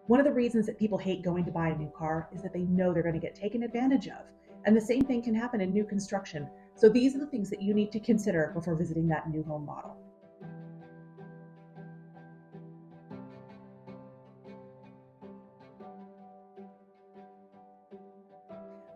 One of the reasons that people hate going to buy a new car is that they know they're going to get taken advantage of. And the same thing can happen in new construction. So these are the things that you need to consider before visiting that new home model.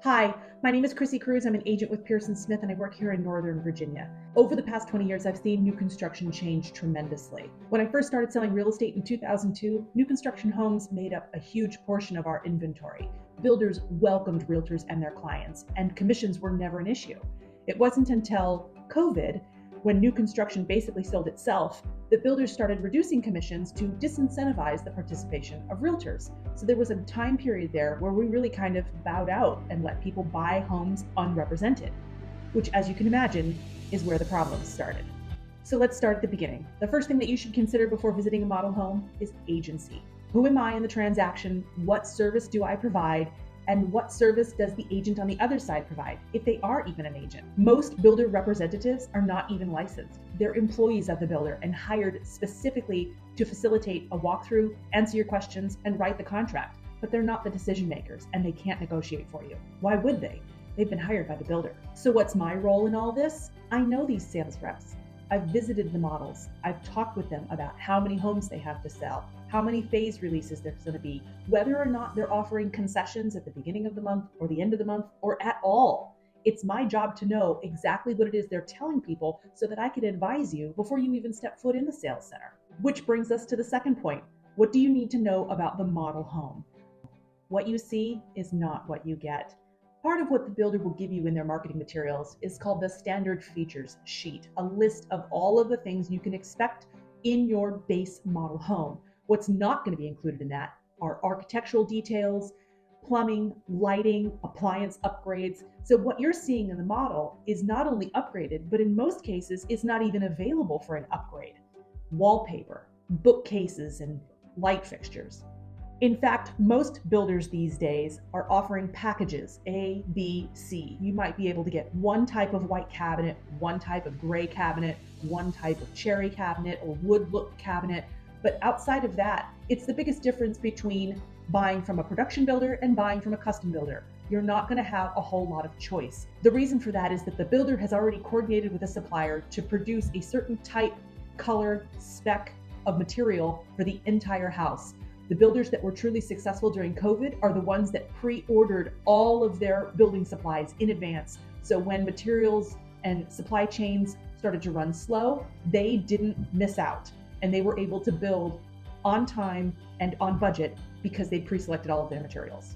Hi, my name is Krissy Cruse. I'm an agent with Pearson Smith and I work here in Northern Virginia. Over the past 20 years, I've seen new construction change tremendously. When I first started selling real estate in 2002, new construction homes made up a huge portion of our inventory. Builders welcomed realtors and their clients, and commissions were never an issue. It wasn't until COVID, when new construction basically sold itself, that builders started reducing commissions to disincentivize the participation of realtors. So there was a time period there where we really kind of bowed out and let people buy homes unrepresented, which, as you can imagine, is where the problems started. So let's start at the beginning. The first thing that you should consider before visiting a model home is agency. Who am I in the transaction? What service do I provide? And what service does the agent on the other side provide, if they are even an agent? Most builder representatives are not even licensed. They're employees of the builder and hired specifically to facilitate a walkthrough, answer your questions, and write the contract. But they're not the decision makers, and they can't negotiate for you. Why would they? They've been hired by the builder. So what's my role in all this? I know these sales reps. I've visited the models. I've talked with them about how many homes they have to sell, how many phase releases there's going to be, whether or not they're offering concessions at the beginning of the month or the end of the month or at all. It's my job to know exactly what it is they're telling people so that I can advise you before you even step foot in the sales center. Which brings us to the second point. What do you need to know about the model home? What you see is not what you get. Part of what the builder will give you in their marketing materials is called the standard features sheet, a list of all of the things you can expect in your base model home. What's not going to be included in that are architectural details, plumbing, lighting, appliance upgrades. So what you're seeing in the model is not only upgraded, but in most cases is not even available for an upgrade. Wallpaper, bookcases, and light fixtures. In fact, most builders these days are offering packages A, B, C. You might be able to get one type of white cabinet, one type of gray cabinet, one type of cherry cabinet or wood look cabinet. But outside of that, it's the biggest difference between buying from a production builder and buying from a custom builder. You're not going to have a whole lot of choice. The reason for that is that the builder has already coordinated with a supplier to produce a certain type, color, spec of material for the entire house. The builders that were truly successful during COVID are the ones that pre-ordered all of their building supplies in advance. So when materials and supply chains started to run slow, they didn't miss out and they were able to build on time and on budget because they pre-selected all of their materials.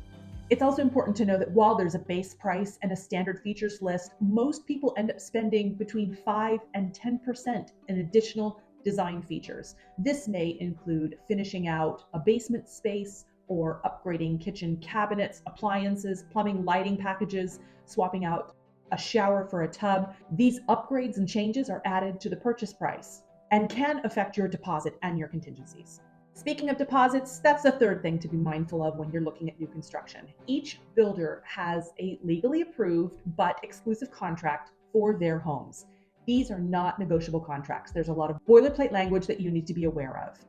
It's also important to know that while there's a base price and a standard features list, most people end up spending between 5 and 10% in additional design features. This may include finishing out a basement space or upgrading kitchen cabinets, appliances, plumbing, lighting packages, swapping out a shower for a tub. These upgrades and changes are added to the purchase price and can affect your deposit and your contingencies. Speaking of deposits, that's the third thing to be mindful of when you're looking at new construction. Each builder has a legally approved but exclusive contract for their homes. These are not negotiable contracts. There's a lot of boilerplate language that you need to be aware of.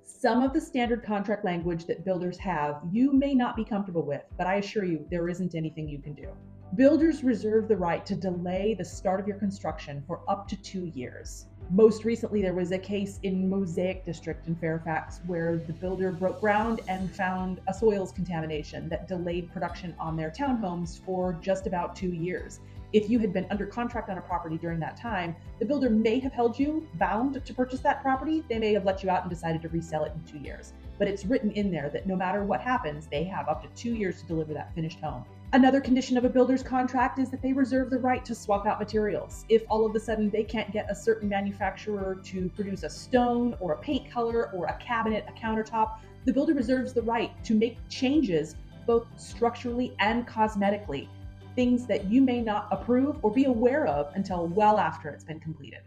Some of the standard contract language that builders have, you may not be comfortable with, but I assure you there isn't anything you can do. Builders reserve the right to delay the start of your construction for up to 2 years. Most recently, there was a case in Mosaic District in Fairfax where the builder broke ground and found a soils contamination that delayed production on their townhomes for just about 2 years. If you had been under contract on a property during that time, the builder may have held you bound to purchase that property. They may have let you out and decided to resell it in 2 years. But it's written in there that no matter what happens, they have up to 2 years to deliver that finished home. Another condition of a builder's contract is that they reserve the right to swap out materials. If all of a sudden they can't get a certain manufacturer to produce a stone or a paint color or a cabinet, a countertop, the builder reserves the right to make changes both structurally and cosmetically, things that you may not approve or be aware of until well after it's been completed.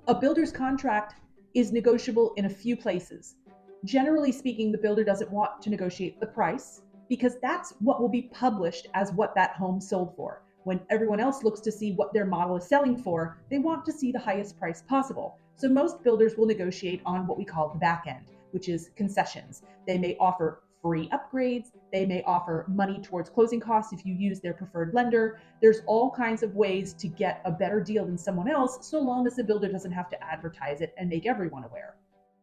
A builder's contract is negotiable in a few places. Generally speaking, the builder doesn't want to negotiate the price because that's what will be published as what that home sold for. When everyone else looks to see what their model is selling for, they want to see the highest price possible. So most builders will negotiate on what we call the back end, which is concessions. They may offer free upgrades. They may offer money towards closing costs if you use their preferred lender. There's all kinds of ways to get a better deal than someone else, so long as the builder doesn't have to advertise it and make everyone aware.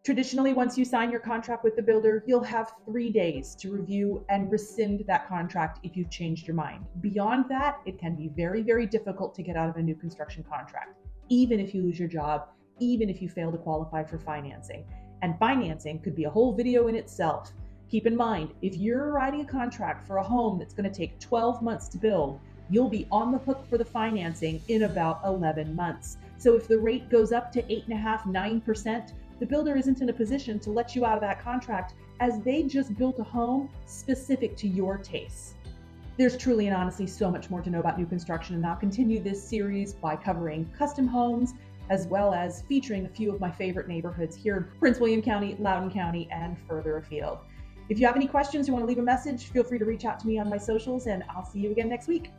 Traditionally, once you sign your contract with the builder, you'll have 3 days to review and rescind that contract if you've changed your mind. Beyond that, it can be very, very difficult to get out of a new construction contract, even if you lose your job, even if you fail to qualify for financing. And financing could be a whole video in itself. Keep in mind, if you're writing a contract for a home that's going to take 12 months to build, you'll be on the hook for the financing in about 11 months. So if the rate goes up to 8.5%, 9%, the builder isn't in a position to let you out of that contract, as they just built a home specific to your tastes. There's truly and honestly so much more to know about new construction, and I'll continue this series by covering custom homes, as well as featuring a few of my favorite neighborhoods here in Prince William County, Loudoun County, and further afield. If you have any questions or want to leave a message, feel free to reach out to me on my socials, and I'll see you again next week.